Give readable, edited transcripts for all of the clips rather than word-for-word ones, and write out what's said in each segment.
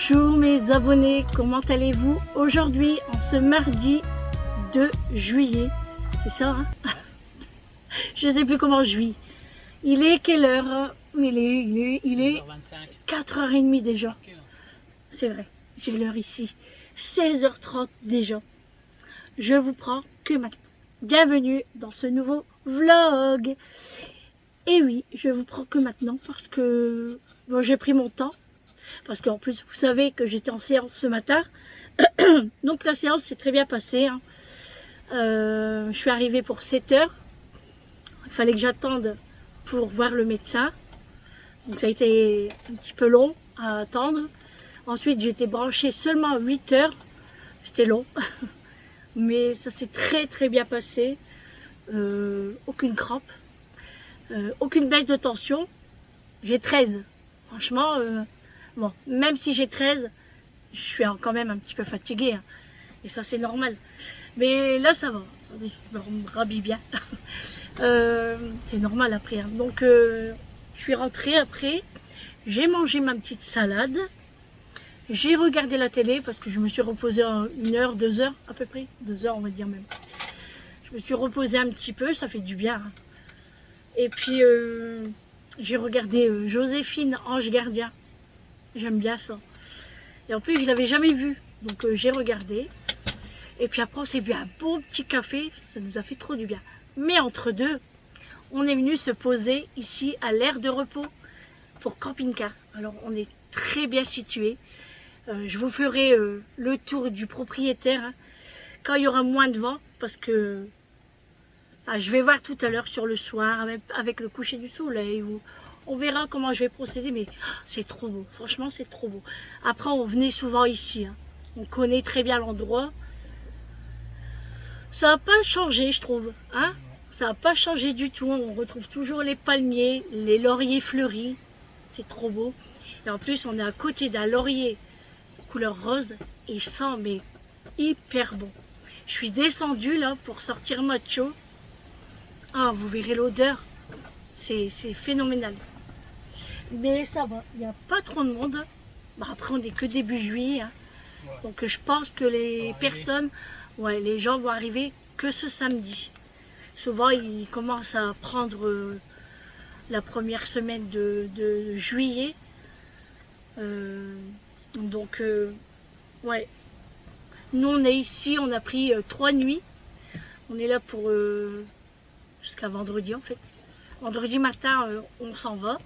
Bonjour mes abonnés, comment allez-vous aujourd'hui en ce mardi 2 juillet? C'est ça hein? Je sais plus comment je vis. Il est quelle heure? Il est 4h30 déjà. C'est vrai, j'ai l'heure ici. 16h30 déjà. Je vous prends que maintenant. Bienvenue dans ce nouveau vlog. Et oui, je vous prends que maintenant parce que bon, j'ai pris mon temps. Parce qu'en plus, vous savez que j'étais en séance ce matin. Donc la séance s'est très bien passée. Hein. Je suis arrivée pour 7h. Il fallait que j'attende pour voir le médecin. Donc ça a été un petit peu long à attendre. Ensuite, j'ai été branchée seulement à 8h. C'était long. Mais ça s'est très bien passé. Aucune crampe. Aucune baisse de tension. J'ai 13. Franchement... Bon, même si j'ai 13, je suis quand même un petit peu fatiguée. Hein. Et ça, c'est normal. Mais là, ça va. Attendez, je me rhabille bien. C'est normal après. Hein. Donc, je suis rentrée après. J'ai mangé ma petite salade. J'ai regardé la télé parce que je me suis reposée en 1h, 2h à peu près. 2h, on va dire même. Je me suis reposée un petit peu, ça fait du bien. Hein. Et puis, j'ai regardé Joséphine, Ange Gardien. J'aime bien ça. Et en plus, je ne l'avais jamais vu. Donc, j'ai regardé. Et puis après, on s'est bu un bon petit café. Ça nous a fait trop du bien. Mais entre deux, on est venu se poser ici à l'aire de repos pour camping-car. Alors, on est très bien situé. Je vous ferai le tour du propriétaire hein, quand il y aura moins de vent. Parce que je vais voir tout à l'heure sur le soir avec le coucher du soleil. On verra comment je vais procéder, mais c'est trop beau. Franchement, c'est trop beau. Après, on venait souvent ici. Hein. On connaît très bien l'endroit. Ça n'a pas changé, je trouve. Hein, ça n'a pas changé du tout. On retrouve toujours les palmiers, les lauriers fleuris. C'est trop beau. Et en plus, on est à côté d'un laurier couleur rose. Et il sent, mais hyper bon. Je suis descendue là pour sortir macho. Ah, vous verrez l'odeur. C'est phénoménal. Mais ça va, il n'y a pas trop de monde. Bah, après, on n'est que début juillet. Hein. Ouais. Donc, je pense que les personnes, ouais, les gens vont arriver que ce samedi. Souvent, ils commencent à prendre la première semaine de juillet. Donc, ouais. Nous, on est ici, on a pris 3 nuits. On est là pour jusqu'à vendredi, en fait. Vendredi matin, on s'en va.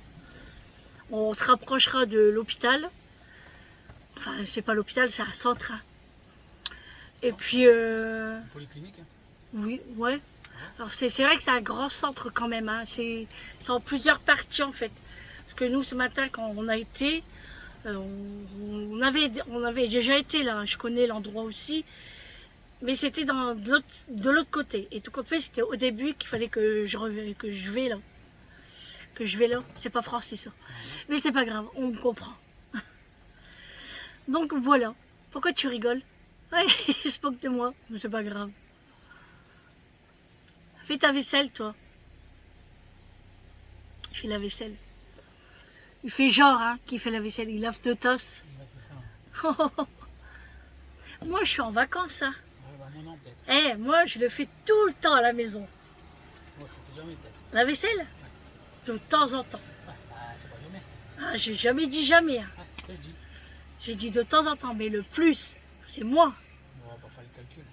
On se rapprochera de l'hôpital. Enfin, c'est pas l'hôpital, c'est un centre. Et puis... Polyclinique hein. Oui, ouais. Alors c'est vrai que c'est un grand centre quand même. Hein. C'est en plusieurs parties en fait. Parce que nous, ce matin, quand on a été... on avait déjà été là. Je connais l'endroit aussi. Mais c'était de l'autre côté. Et tout compte fait, c'était au début qu'il fallait que je vais là. Que je vais là, c'est pas français ça. Mais c'est pas grave, on me comprend. Donc voilà. Pourquoi tu rigoles? Ouais, il se moque de moi, mais c'est pas grave. Fais ta vaisselle, toi. Je fais la vaisselle. Il fait genre, hein, qu'il fait la vaisselle. Il lave deux tasses. Ouais, moi, je suis en vacances, hein. Ouais, bah, moi non, peut-être. Eh, moi, je le fais tout le temps à la maison. Moi, je le fais jamais, peut-être. La vaisselle? De temps en temps. Ouais, bah, c'est pas jamais. Ah, j'ai jamais dit jamais. Hein. Ah, c'est ce que je dis. J'ai dit de temps en temps, mais le plus, c'est moi. On va pas faire les calculs.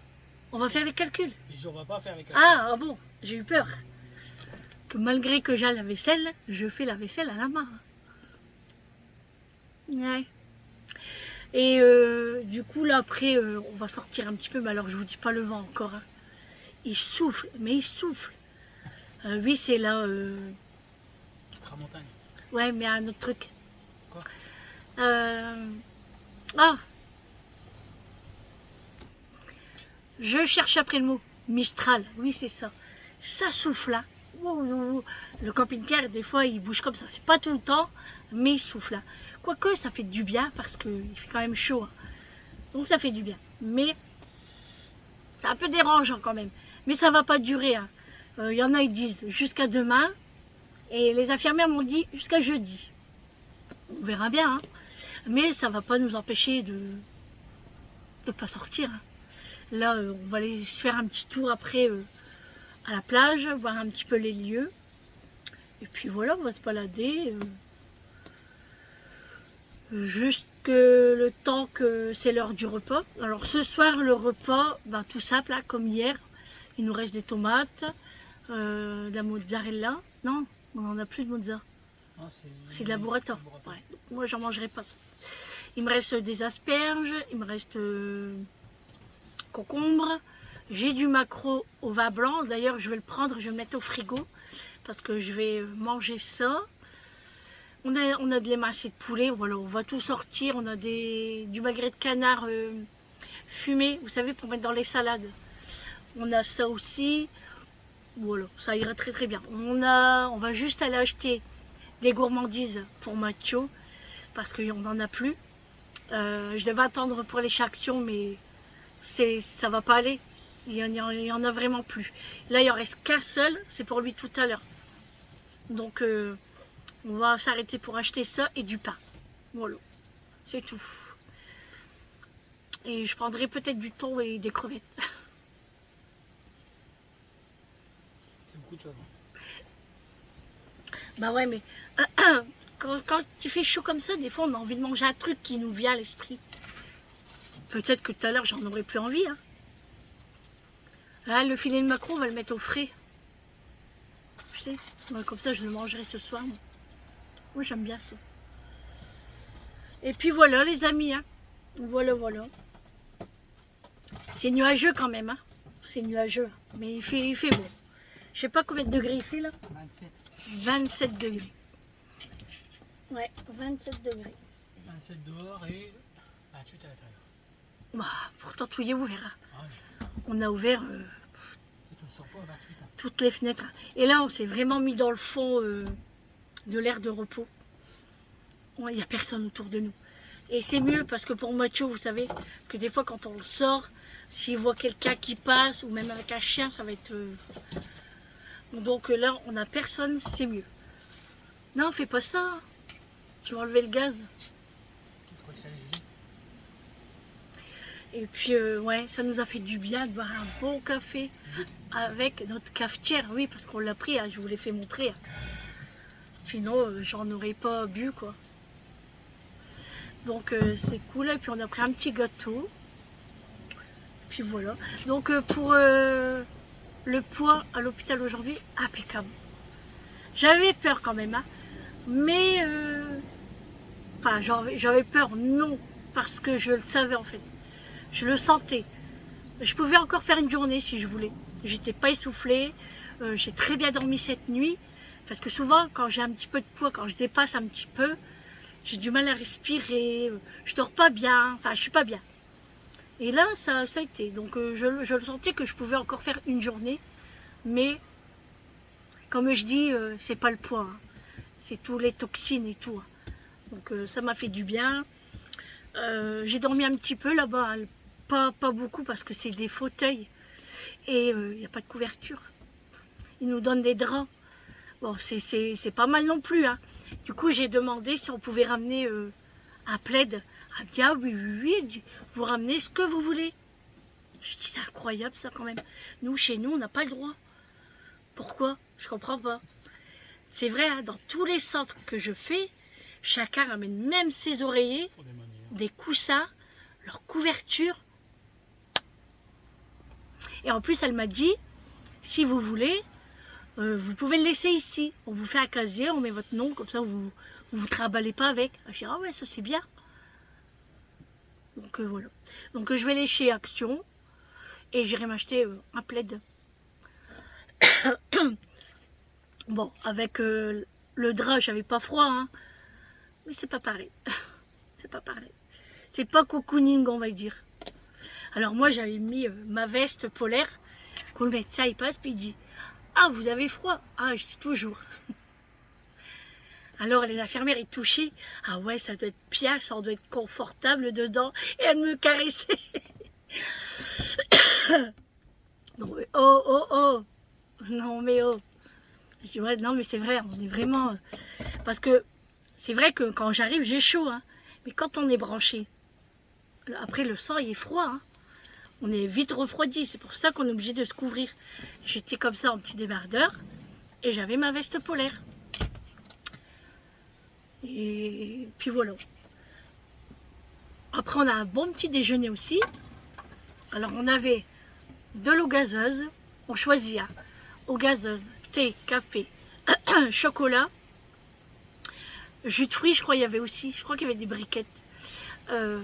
On va faire les calculs. On va pas faire les calculs. Ah bon, j'ai eu peur. Que malgré que j'ai la vaisselle, je fais la vaisselle à la main. Ouais. Et du coup, là, après, on va sortir un petit peu, mais alors je vous dis pas le vent encore. Hein. Il souffle, mais il souffle. Oui, c'est là... Tramontagne. Ouais, mais un autre truc. Quoi? Ah, je cherche après le mot. Mistral, oui, c'est ça. Ça souffle, là. Le camping-car, des fois, il bouge comme ça. C'est pas tout le temps, mais il souffle, là. Quoique, ça fait du bien, parce qu'il fait quand même chaud. Hein. Donc, ça fait du bien. Mais, c'est un peu dérangeant, quand même. Mais ça va pas durer. Hein. Y en a, ils disent jusqu'à demain. Et les infirmières m'ont dit jusqu'à jeudi. On verra bien. Hein. Mais ça ne va pas nous empêcher de ne pas sortir. Hein. Là, on va aller se faire un petit tour après à la plage, voir un petit peu les lieux. Et puis voilà, on va se balader. Jusque le temps que c'est l'heure du repas. Alors ce soir, le repas, ben, tout simple, là, comme hier. Il nous reste des tomates, de la mozzarella. Non, on n'en a plus de mozzarella. C'est de la burrata. Ouais, moi, j'en mangerai pas. Il me reste des asperges, il me reste concombre. J'ai du maquereau au vin blanc. D'ailleurs, je vais le prendre, je vais le mettre au frigo parce que je vais manger ça. On a de l'émincé de poulet, voilà, on va tout sortir. On a du magret de canard fumé, vous savez, pour mettre dans les salades. On a ça aussi. Voilà, ça ira très très bien. On va juste aller acheter des gourmandises pour Mathieu parce qu'on n'en a plus. Je devais attendre pour les Actions, mais ça va pas aller. Il y en a vraiment plus. Là, il en reste qu'un seul, c'est pour lui tout à l'heure. Donc, on va s'arrêter pour acheter ça et du pain. Voilà, c'est tout. Et je prendrai peut-être du thon et des crevettes. C'est beaucoup de choses. Bah ouais, mais quand il fait chaud comme ça, des fois on a envie de manger un truc qui nous vient à l'esprit. Peut-être que tout à l'heure j'en aurais plus envie. Hein. Là, le filet de maquereau, on va le mettre au frais. Tu sais, comme ça je le mangerai ce soir. Moi j'aime bien ça. Et puis voilà les amis, hein. Voilà. C'est nuageux quand même, hein. C'est nuageux, mais il fait bon. Je sais pas combien de degrés il fait là. 27 degrés. Ouais, 27 degrés. 27 dehors et 28 à l'intérieur. Bah, pourtant tout y est ouvert. Hein. Ah oui. On a ouvert Tu ne sors pas à 28 ans. toutes les fenêtres. Et là, on s'est vraiment mis dans le fond de l'aire de repos. Il n'y a personne autour de nous. Et c'est mieux parce que pour Mathieu, vous savez, que des fois quand on sort, s'il voit quelqu'un qui passe, ou même avec un chien, ça va être... Donc là, on n'a personne, c'est mieux. Non, fais pas ça. Tu vas enlever le gaz. Tu crois que ça les dit? Et puis, ouais, ça nous a fait du bien de boire un bon café avec notre cafetière. Oui, parce qu'on l'a pris, hein, je vous l'ai fait montrer. Hein. Sinon, j'en aurais pas bu, quoi. Donc, c'est cool. Et puis, on a pris un petit gâteau. Puis voilà. Donc, pour le poids à l'hôpital aujourd'hui, impeccable. J'avais peur quand même, hein. Mais, enfin, j'avais peur, non, parce que je le savais en fait. Je le sentais. Je pouvais encore faire une journée si je voulais. J'étais pas essoufflée. J'ai très bien dormi cette nuit. Parce que souvent, quand j'ai un petit peu de poids, quand je dépasse un petit peu, j'ai du mal à respirer. Je dors pas bien. Enfin, je suis pas bien. Et là, ça a été. Donc, je le sentais que je pouvais encore faire une journée. Mais, comme je dis, c'est pas le poids. Hein. C'est tous les toxines et tout. Hein. Donc, ça m'a fait du bien. J'ai dormi un petit peu là-bas. Hein. Pas beaucoup parce que c'est des fauteuils. Et il n'y a pas de couverture. Ils nous donnent des draps. Bon, c'est pas mal non plus. Hein. Du coup, j'ai demandé si on pouvait ramener un plaid. Elle me dit, ah oui, vous ramenez ce que vous voulez. Je dis, c'est incroyable ça quand même. Nous, chez nous, on n'a pas le droit. Pourquoi? Je comprends pas. C'est vrai, hein, dans tous les centres que je fais, chacun ramène même ses oreillers, des coussins, leur couverture. Et en plus, elle m'a dit, si vous voulez, vous pouvez le laisser ici. On vous fait un casier, on met votre nom, comme ça vous trimballez pas avec. Je dis, ah ouais, ça c'est bien. Donc voilà. Donc je vais aller chez Action et j'irai m'acheter un plaid. Bon, avec le drap, j'avais pas froid, hein. Mais c'est pas pareil. C'est pas pareil. C'est pas cocooning, on va dire. Alors moi, j'avais mis ma veste polaire. Quand le médecin il passe, puis il dit, ah, vous avez froid? Ah, je dis toujours. Alors les infirmières ils touchaient. Ah ouais, ça doit être bien, ça doit être confortable dedans. Et elles me caressaient. Non mais oh. Non mais oh. Je dis ouais, non mais c'est vrai, on est vraiment... Parce que c'est vrai que quand j'arrive, j'ai chaud. Hein. Mais quand on est branché, après le sang il est froid, hein. On est vite refroidi, c'est pour ça qu'on est obligé de se couvrir. J'étais comme ça en petit débardeur et j'avais ma veste polaire. Et puis voilà. Après on a un bon petit déjeuner aussi. Alors on avait de l'eau gazeuse, on choisit hein, eau gazeuse, thé, café, chocolat, jus de fruits, je crois qu'il y avait aussi, je crois qu'il y avait des briquettes,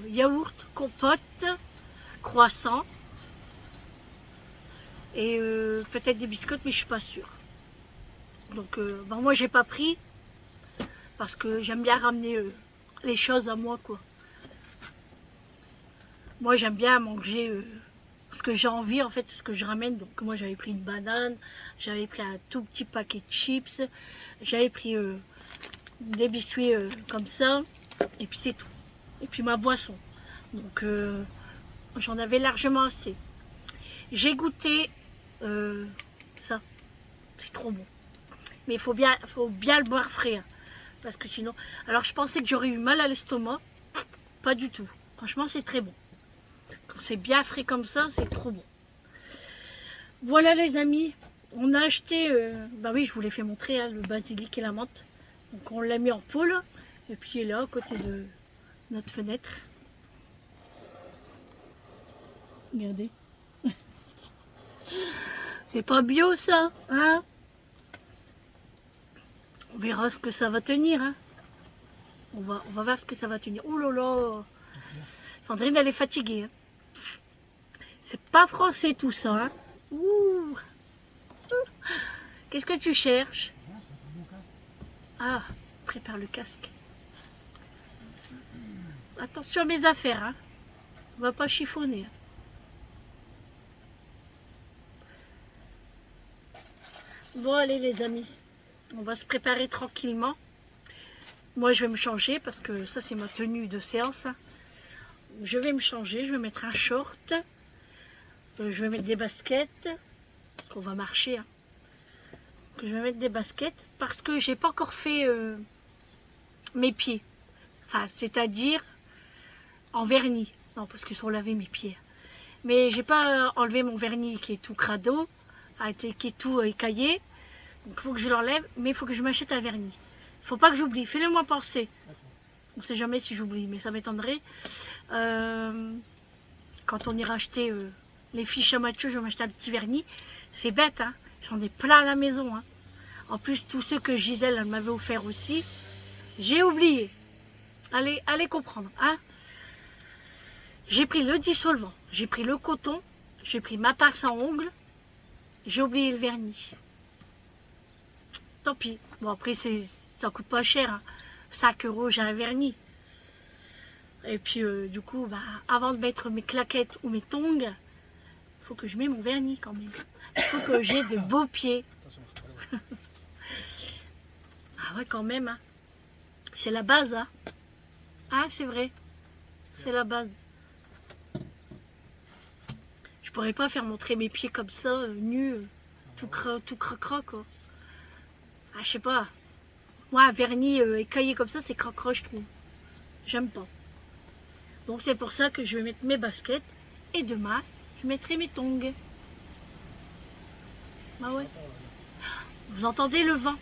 yaourt, compote, croissant et peut-être des biscottes, mais je suis pas sûre. Donc bon, moi j'ai pas pris parce que j'aime bien ramener les choses à moi quoi. Moi j'aime bien manger ce que j'ai envie en fait, ce que je ramène. Donc moi j'avais pris une banane, j'avais pris un tout petit paquet de chips, j'avais pris des biscuits comme ça, et puis c'est tout. Et puis ma boisson. Donc j'en avais largement assez. J'ai goûté ça, c'est trop bon. Mais il faut bien le boire frais, hein, parce que sinon... Alors je pensais que j'aurais eu mal à l'estomac, pas du tout. Franchement c'est très bon. Quand c'est bien frais comme ça, c'est trop bon. Voilà les amis, on a acheté, bah oui je vous l'ai fait montrer, hein, le basilic et la menthe. Donc on l'a mis en poêle, et puis il est là à côté de notre fenêtre. Regardez. C'est pas bio ça, hein? On verra ce que ça va tenir, hein. On va voir ce que ça va tenir. Oh là là, Sandrine elle est fatiguée, hein. C'est pas français tout ça, hein. Ouh. Qu'est-ce que tu cherches? Ah, prépare le casque. Attention à mes affaires, hein. On va pas chiffonner. Bon allez les amis, on va se préparer tranquillement. Moi je vais me changer parce que ça c'est ma tenue de séance, hein. Je vais me changer, je vais mettre un short, je vais mettre des baskets, parce qu'on va marcher, hein. Je vais mettre des baskets parce que j'ai pas encore fait mes pieds, enfin c'est-à-dire en vernis, non parce qu'ils sont lavés mes pieds, mais j'ai pas enlevé mon vernis qui est tout crado, enfin, qui est tout écaillé, donc il faut que je l'enlève, mais il faut que je m'achète un vernis. Il faut pas que j'oublie, fais-le moi penser. On sait jamais si j'oublie, mais ça m'étonnerait. Quand on ira acheter les fiches à Mathieu, je vais m'acheter un petit vernis. C'est bête, hein, j'en ai plein à la maison, hein. En plus, tous ceux que Gisèle elle m'avait offert aussi, j'ai oublié. Allez comprendre, hein. J'ai pris le dissolvant, j'ai pris le coton, j'ai pris ma pince à ongles, j'ai oublié le vernis. Tant pis. Bon après ça coûte pas cher, hein. 5 € j'ai un vernis. Et puis du coup, bah, avant de mettre mes claquettes ou mes tongs, il faut que je mette mon vernis quand même. Il faut que j'ai de beaux pieds. Ah ouais quand même, hein. C'est la base, hein. Ah c'est vrai, c'est la base. Je pourrais pas faire montrer mes pieds comme ça, nus, tout cracra quoi. Ah je sais pas. Moi un vernis écaillé comme ça c'est cracra je trouve. J'aime pas. Donc c'est pour ça que je vais mettre mes baskets et demain je mettrai mes tongs. Ah ouais. Vous entendez le vent?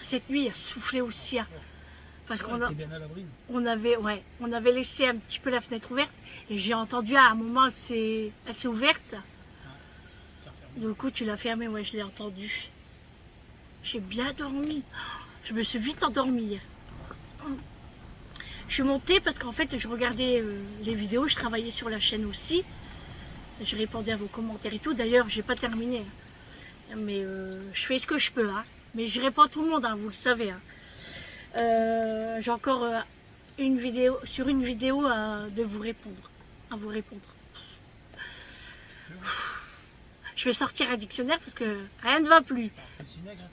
Cette nuit il a soufflé aussi, hein. Parce qu'on on avait laissé un petit peu la fenêtre ouverte et j'ai entendu à un moment elle s'est ouverte. Du coup tu l'as fermée, ouais je l'ai entendu. J'ai bien dormi. Je me suis vite endormie hier. Je suis montée parce qu'en fait je regardais les vidéos, je travaillais sur la chaîne aussi. Je répondais à vos commentaires et tout. D'ailleurs j'ai pas terminé. Mais je fais ce que je peux, hein. Mais je réponds à tout le monde, hein, vous le savez, hein. J'ai encore une vidéo de vous répondre, à vous répondre. Je vais sortir un dictionnaire parce que rien ne va plus.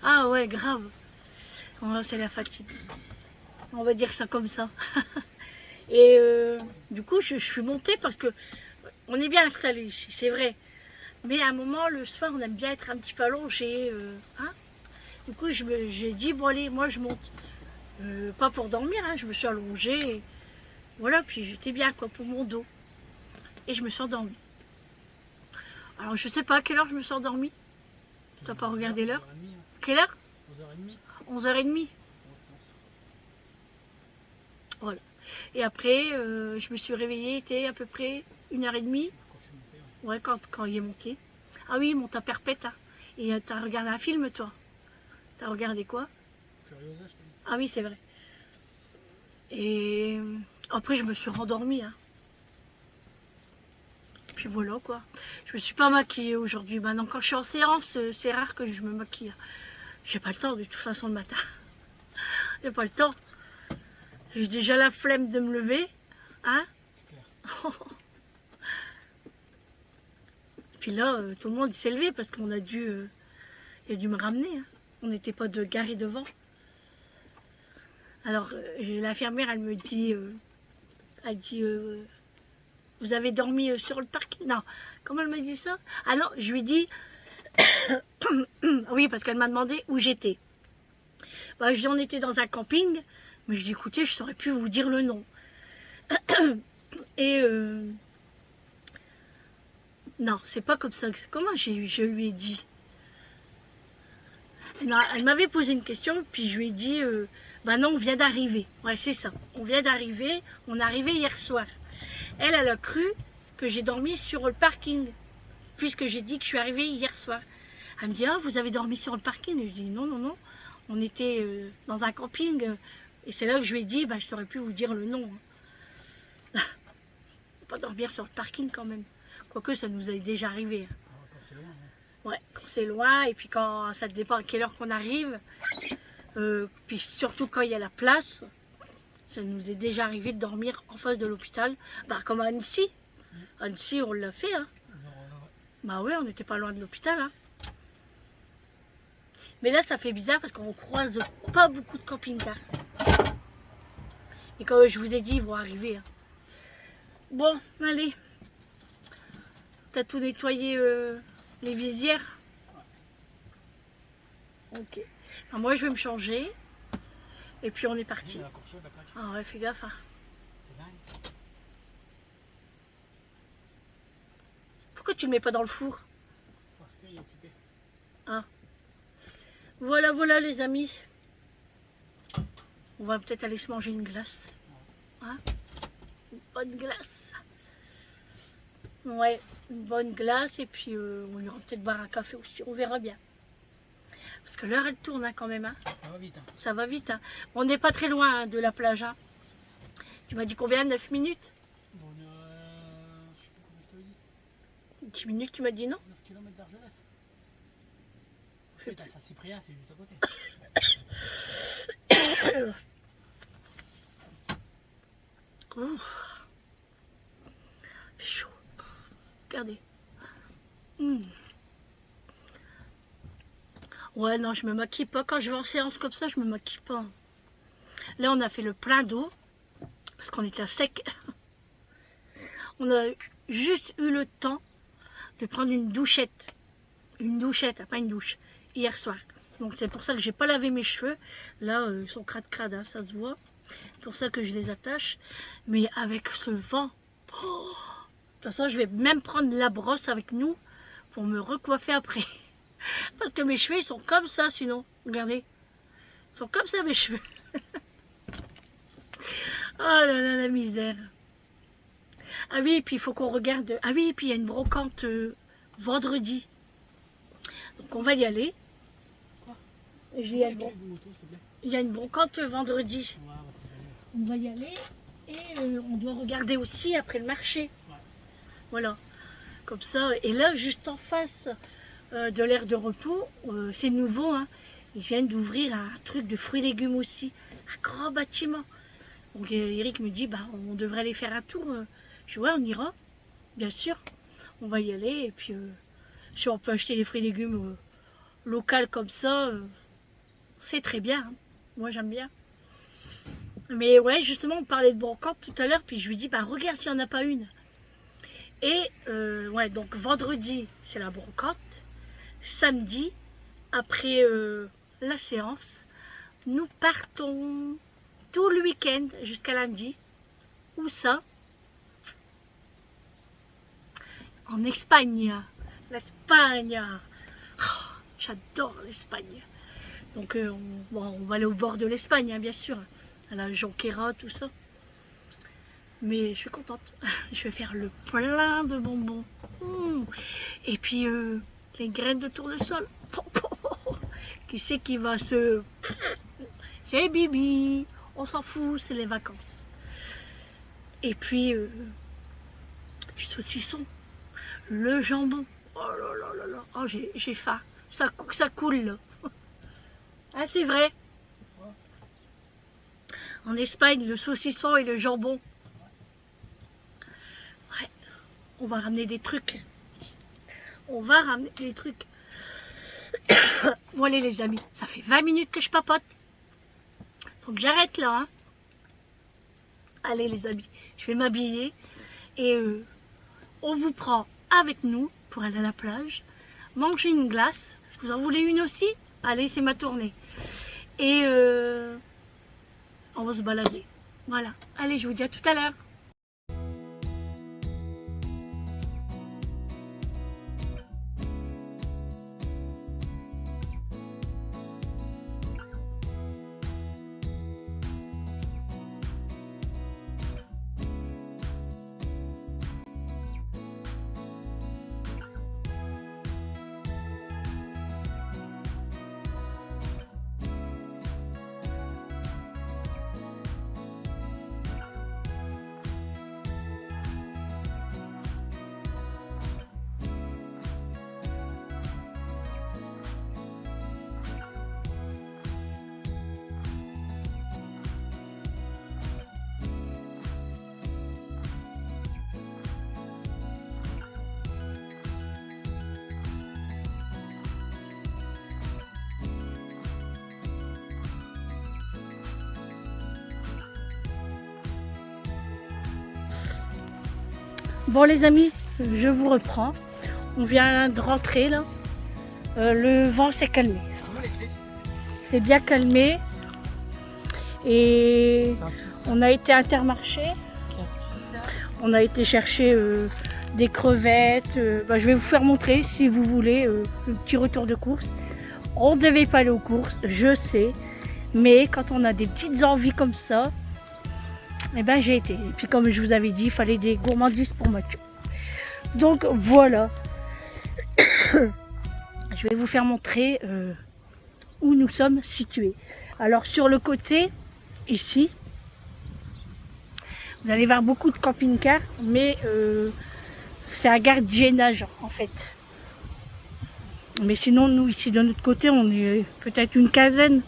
Ah ouais, grave. Oh, c'est la fatigue. On va dire ça comme ça. Et du coup, je suis montée parce que on est bien installé ici, c'est vrai. Mais à un moment, le soir, on aime bien être un petit peu allongé, hein. Du coup, j'ai dit, bon allez, moi je monte. Pas pour dormir, hein, je me suis allongée. Et voilà, puis j'étais bien quoi pour mon dos. Et je me suis endormie. Alors je sais pas à quelle heure je me suis endormie. T'as pas regardé l'heure? 11h30, hein. Quelle heure? 11h30. 11h30. Bon, je pense. Voilà. Et après, je me suis réveillée, il était à peu près 1h30. Quand je suis monté, ouais. Ouais, quand il est monté. Ah oui, il monte à perpète. Hein. Et t'as regardé un film, toi? T'as regardé quoi? Furiosa, je t'ai dit. Ah oui, c'est vrai. Et après, je me suis rendormie. Hein. Puis voilà, quoi. Je me suis pas maquillée aujourd'hui. Maintenant, quand je suis en séance, c'est rare que je me maquille. J'ai pas le temps, de toute façon, le matin. J'ai pas le temps. J'ai déjà la flemme de me lever. Hein? C'est clair. Puis là, tout le monde s'est levé parce qu'on a dû, il a dû me ramener. Hein. On n'était pas garés devant. Alors, l'infirmière, elle me dit, elle dit, vous avez dormi sur le parking? Non, comment elle m'a dit ça? Ah non, je lui dis, oui, parce qu'elle m'a demandé où j'étais. Bah, je dis, on était dans un camping, mais je dis, écoutez, je saurais plus vous dire le nom. Et non, c'est pas comme ça. Comment je lui ai dit? Non, elle m'avait posé une question, puis je lui ai dit, bah non, on vient d'arriver. Ouais, c'est ça. On vient d'arriver. On est arrivé hier soir. Elle a cru que j'ai dormi sur le parking, puisque j'ai dit que je suis arrivée hier soir. Elle me dit, ah, vous avez dormi sur le parking? Et je dis, non, non, non. On était dans un camping. Et c'est là que je lui ai dit, bah, je saurais plus vous dire le nom. Pas dormir sur le parking quand même. Quoique ça nous est déjà arrivé. Ah, quand c'est loin, hein. Ouais, quand c'est loin et puis quand ça dépend à quelle heure qu'on arrive. Puis surtout quand il y a la place. Ça nous est déjà arrivé de dormir en face de l'hôpital. Bah comme à Annecy. Annecy on l'a fait. Hein. Bah ouais, on n'était pas loin de l'hôpital. Hein. Mais là ça fait bizarre parce qu'on croise pas beaucoup de camping-cars. Et comme je vous ai dit, ils vont arriver. Hein. Bon, allez. T'as tout nettoyé les visières? Ok. Alors moi, je vais me changer. Et puis, on est parti. Ah ouais, fais gaffe. Hein. Pourquoi tu le mets pas dans le four? Parce qu'il est occupé. Ah. Voilà, voilà, les amis. On va peut-être aller se manger une glace. Hein? Une bonne glace. Ouais, une bonne glace et puis on ira peut-être boire un café aussi, on verra bien. Parce que l'heure elle tourne hein, quand même. Hein. Ça va vite. Hein. Ça va vite. Hein. On n'est pas très loin hein, de la plage. Hein. Tu m'as dit combien? 9 minutes? Bon, je sais plus combien je t'avais dit. 10 minutes tu m'as dit non? 9 km d'Argelès. Je T'as Saint-Cyprien, c'est juste à côté. Ouf. Il fait chaud. Regardez. Mmh. Ouais, non, je me maquille pas. Quand je vais en séance comme ça, je me maquille pas. Là, on a fait le plein d'eau. Parce qu'on était à sec. On a juste eu le temps de prendre une douchette. Une douchette, pas une douche. Hier soir. Donc c'est pour ça que j'ai pas lavé mes cheveux. Là, ils sont crade-crade, hein, ça se voit. C'est pour ça que je les attache. Mais avec ce vent... Oh, de toute façon, je vais même prendre la brosse avec nous pour me recoiffer après. Parce que mes cheveux, ils sont comme ça sinon. Regardez. Ils sont comme ça, mes cheveux. Oh là là, la misère. Ah oui, et puis il faut qu'on regarde. Ah oui, et puis il y a une brocante vendredi. Donc on va y aller. Quoi? Il y a une brocante vendredi. Ouais, c'est On va y aller. Et on doit regarder aussi après le marché. Ouais. Voilà. Comme ça. Et là, juste en face de l'aire de repos, c'est nouveau. Hein. Ils viennent d'ouvrir un truc de fruits et légumes aussi. Un grand bâtiment. Donc Eric me dit, bah, on devrait aller faire un tour. Je dis, ouais, on ira. Bien sûr. On va y aller. Et puis, si on peut acheter les fruits et légumes locaux comme ça, c'est très bien. Hein. Moi, j'aime bien. Mais ouais, justement, on parlait de brocante tout à l'heure. Puis je lui dis, bah, regarde s'il n'y en a pas une. Et ouais, donc vendredi, c'est la brocante. Samedi, après la séance. Nous partons tout le week-end jusqu'à lundi. Où ça? En Espagne. L'Espagne. Oh, j'adore l'Espagne. Donc on va aller au bord de l'Espagne, hein, bien sûr. À la Jonquera, tout ça. Mais je suis contente. Je vais faire le plein de bonbons. Et puis les graines de tournesol. Qui c'est qui va se... C'est Bibi. On s'en fout, c'est les vacances. Et puis du saucisson. Le jambon. Oh là là là là. Oh, j'ai faim. Ça coule là. Ah, c'est vrai. En Espagne, le saucisson et le jambon. Ouais. On va ramener des trucs. On va ramener des trucs. Bon allez les amis, ça fait 20 minutes que je papote. Faut que j'arrête là. Hein. Allez les amis, je vais m'habiller. Et on vous prend avec nous pour aller à la plage. Manger une glace. Vous en voulez une aussi? Allez, c'est ma tournée. Et on va se balader. Voilà. Allez, je vous dis à tout à l'heure. Bon les amis, je vous reprends. On vient de rentrer là. Le vent s'est calmé. C'est bien calmé. Et on a été à Intermarché. On a été chercher des crevettes. Je vais vous faire montrer si vous voulez un petit retour de course. On ne devait pas aller aux courses, je sais. Mais quand on a des petites envies comme ça, eh ben j'ai été. Et puis comme je vous avais dit, il fallait des gourmandises pour Mathieu. Donc voilà. Je vais vous faire montrer où nous sommes situés. Alors sur le côté, ici, vous allez voir beaucoup de camping-cars, mais c'est un gardiennage en fait. Mais sinon, nous ici de notre côté, on est peut-être une quinzaine.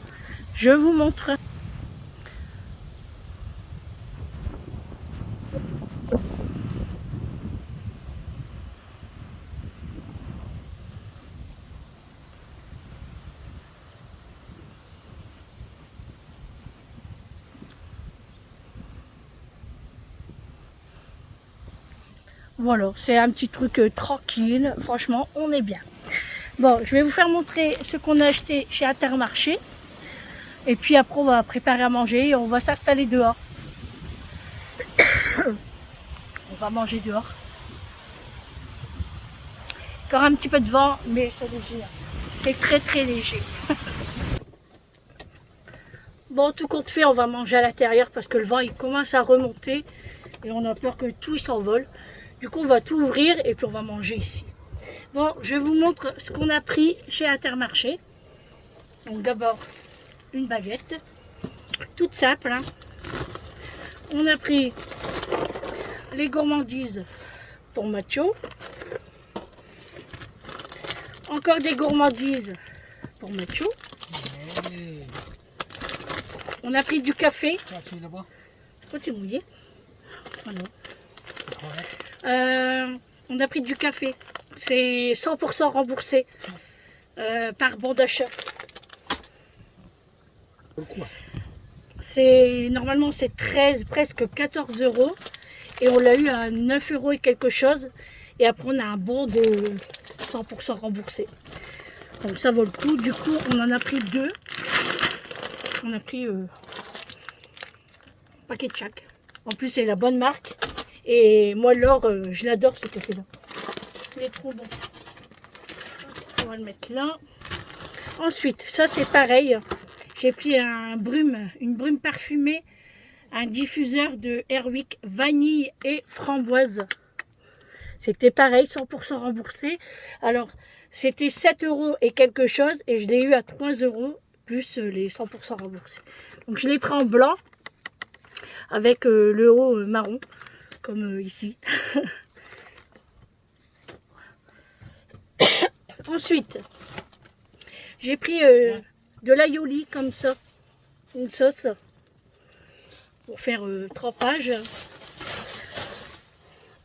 Je vous montre. Voilà, c'est un petit truc tranquille. Franchement, on est bien. Bon, je vais vous faire montrer ce qu'on a acheté chez Intermarché. Et puis après, on va préparer à manger et on va s'installer dehors. On va manger dehors. Encore un petit peu de vent, mais c'est léger. C'est très très léger. Bon, tout compte fait, on va manger à l'intérieur parce que le vent il commence à remonter. Et on a peur que tout s'envole. Du coup, on va tout ouvrir et puis on va manger ici. Bon, je vous montre ce qu'on a pris chez Intermarché. Donc d'abord, une baguette. Toute simple. Hein. On a pris les gourmandises pour Macho. Encore des gourmandises pour Macho. On a pris du café. Pourquoi tu es mouillé? Voilà. On a pris du café. C'est 100% remboursé par bon d'achat. Normalement c'est 13, presque 14 € et on l'a eu à 9 € et quelque chose. Et après on a un bon de 100% remboursé. Donc ça vaut le coup. Du coup, on en a pris 2. On a pris un paquet de chaque. En plus, c'est la bonne marque. Et moi, l'or, je l'adore ce café-là. Il est trop bon. On va le mettre là. Ensuite, ça c'est pareil. J'ai pris une brume parfumée, un diffuseur de Airwick vanille et framboise. C'était pareil, 100% remboursé. Alors, c'était 7 € et quelque chose et je l'ai eu à 3 € plus les 100% remboursés. Donc, je l'ai pris en blanc avec le haut marron, comme ici. Ensuite, j'ai pris de l'aioli comme ça, une sauce pour faire trempage.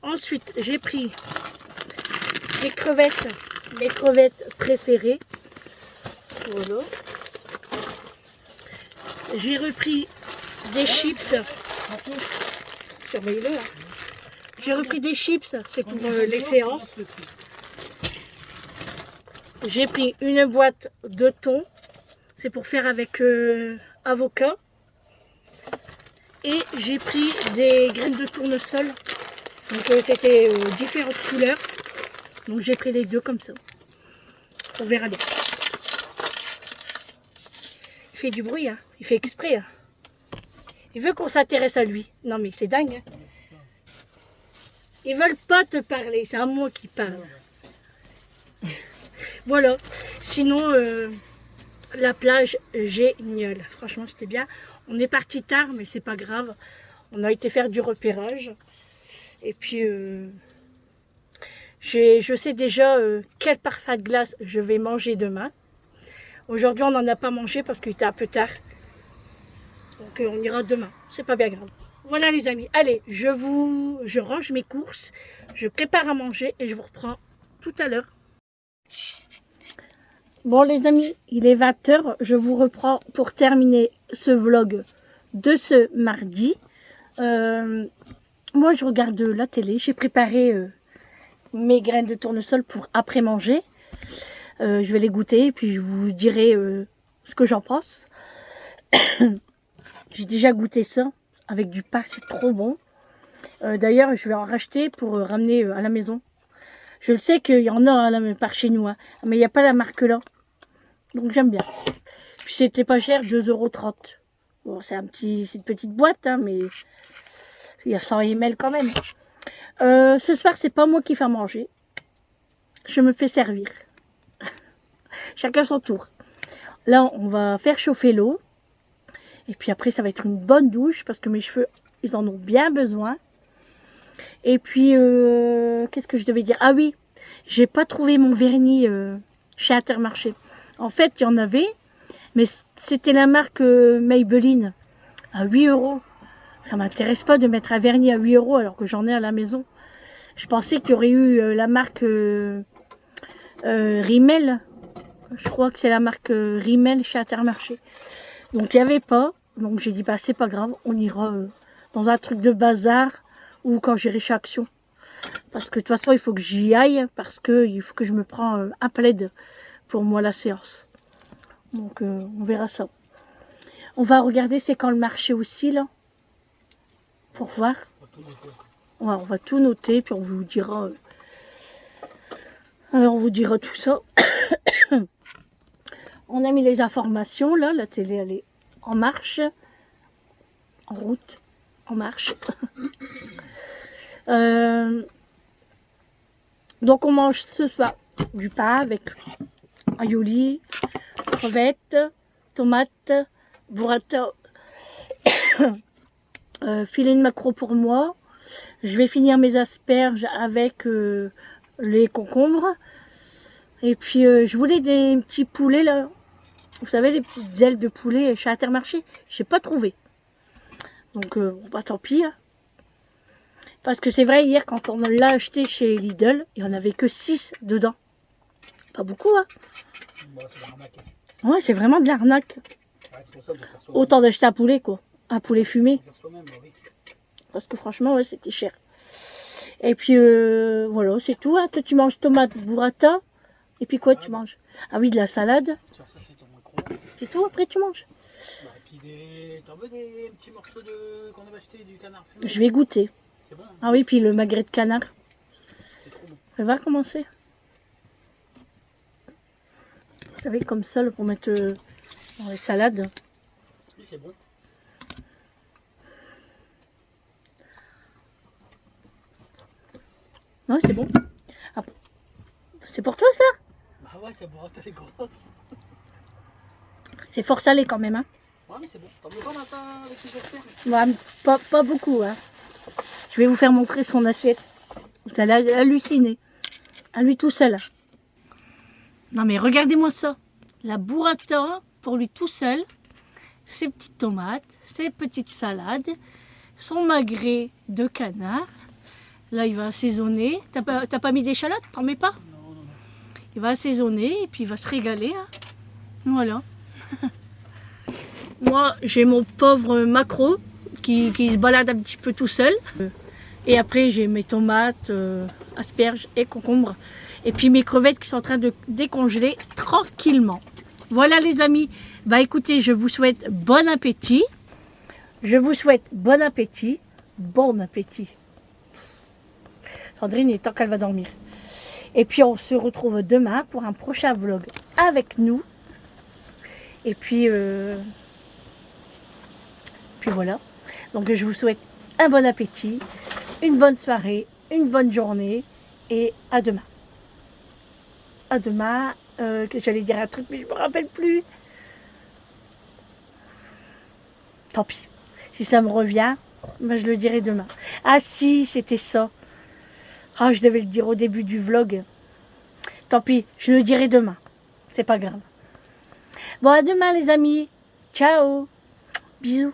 Ensuite, j'ai pris mes crevettes préférées. Voilà. J'ai repris des chips. Surveillez-le là. J'ai repris des chips, c'est pour les séances. J'ai pris une boîte de thon, c'est pour faire avec avocat. Et j'ai pris des graines de tournesol, donc c'était différentes couleurs. Donc j'ai pris les deux comme ça. On verra bien. Il fait du bruit, hein. Il fait exprès. Hein. Il veut qu'on s'intéresse à lui. Non mais c'est dingue. Hein. Ils veulent pas te parler, c'est à moi qui parle. Voilà, sinon la plage géniale, franchement c'était bien. On est parti tard mais c'est pas grave, on a été faire du repérage et puis je sais déjà quel parfum de glace je vais manger demain. Aujourd'hui on n'en a pas mangé parce qu'il était un peu tard, donc on ira demain, c'est pas bien grave. Voilà les amis, allez, je range mes courses, je prépare à manger et je vous reprends tout à l'heure. Bon les amis, il est 20 h, je vous reprends pour terminer ce vlog de ce mardi. Moi je regarde la télé, j'ai préparé mes graines de tournesol pour après manger. Je vais les goûter et puis je vous dirai ce que j'en pense. J'ai déjà goûté ça avec du pain, c'est trop bon. D'ailleurs je vais en racheter pour ramener à la maison. Je le sais qu'il y en a là, par chez nous, hein, mais il n'y a pas la marque là. Donc j'aime bien. Puis c'était pas cher, 2,30 €. Bon, c'est une petite boîte, hein, mais il y a 100 ml quand même. Ce soir, c'est pas moi qui fais manger. Je me fais servir. Chacun son tour. Là, on va faire chauffer l'eau. Et puis après, ça va être une bonne douche parce que mes cheveux, ils en ont bien besoin. Et puis, qu'est-ce que je devais dire? Ah oui, j'ai pas trouvé mon vernis chez Intermarché. En fait, il y en avait, mais c'était la marque Maybelline à 8 €. Ça m'intéresse pas de mettre un vernis à 8 € alors que j'en ai à la maison. Je pensais qu'il y aurait eu la marque Rimmel. Je crois que c'est la marque Rimmel chez Intermarché. Donc il n'y avait pas. Donc j'ai dit, bah c'est pas grave, on ira dans un truc de bazar ou quand j'irai chez Action. Parce que de toute façon, il faut que j'y aille parce qu'il faut que je me prends un plaid pour moi la séance. Donc on verra ça. On va regarder c'est quand le marché aussi là. Pour voir. Ouais, on va tout noter puis on vous dira. Alors on vous dira tout ça. On a mis les informations là. La télé elle est en marche. En route. En marche. Donc on mange ce soir du pain avec aioli, crevettes, tomates, burrata, filet de maquereau pour moi. Je vais finir mes asperges avec les concombres. Et puis je voulais des petits poulets là. Vous savez, les petites ailes de poulet chez Intermarché. J'ai pas trouvé. Donc bah, tant pis. Hein. Parce que c'est vrai, hier quand on l'a acheté chez Lidl, il n'y en avait que 6 dedans. Pas beaucoup, hein. Bon, c'est de l'arnaque. Ouais, c'est vraiment de l'arnaque. Ouais, c'est pour ça qu'il faut faire soi-même. Autant d'acheter un poulet, quoi. Un poulet fumé. Faire soi-même, bah oui. Parce que franchement, ouais, c'était cher. Et puis, voilà, c'est tout. Hein. Toi, tu manges tomate burrata. Et puis quoi tu manges? Ah oui, de la salade. Tiens, ça c'est ton micro. C'est tout, après tu manges. Bah, et puis t'en veux des petits morceaux qu'on avait acheté du canard fumé? Je vais goûter. C'est bon, hein? Ah oui, puis le magret de canard. C'est trop bon. Ça va commencer. Vous savez, comme ça, pour mettre dans les salades. Oui, c'est bon. Ouais, c'est bon. Ah, c'est pour toi ça? Bah ouais, ça burrata elle est grosse. C'est fort salé quand même. Hein. Ouais, mais c'est bon. T'en veux pas matin avec les asperges? Ouais, pas beaucoup. Hein. Je vais vous faire montrer son assiette. Vous allez halluciner. À lui tout seul. Non mais regardez-moi ça. La burrata pour lui tout seul. Ses petites tomates, ses petites salades, son magret de canard. Là, il va assaisonner. T'as pas mis d'échalote? T'en mets pas? Non. Il va assaisonner et puis il va se régaler. Hein. Voilà. Moi, j'ai mon pauvre maquereau qui se balade un petit peu tout seul. Et après, j'ai mes tomates, asperges et concombres. Et puis mes crevettes qui sont en train de décongeler tranquillement. Voilà les amis. Bah écoutez, je vous souhaite bon appétit. Je vous souhaite bon appétit. Bon appétit. Sandrine, il est temps qu'elle va dormir. Et puis on se retrouve demain pour un prochain vlog avec nous. Et puis voilà. Donc je vous souhaite un bon appétit, une bonne soirée, une bonne journée et à demain. À demain. J'allais dire un truc mais je me rappelle plus. Tant pis. Si ça me revient, ben je le dirai demain. Ah si, c'était ça. Ah, je devais le dire au début du vlog. Tant pis, je le dirai demain. C'est pas grave. Bon, à demain les amis. Ciao. Bisous.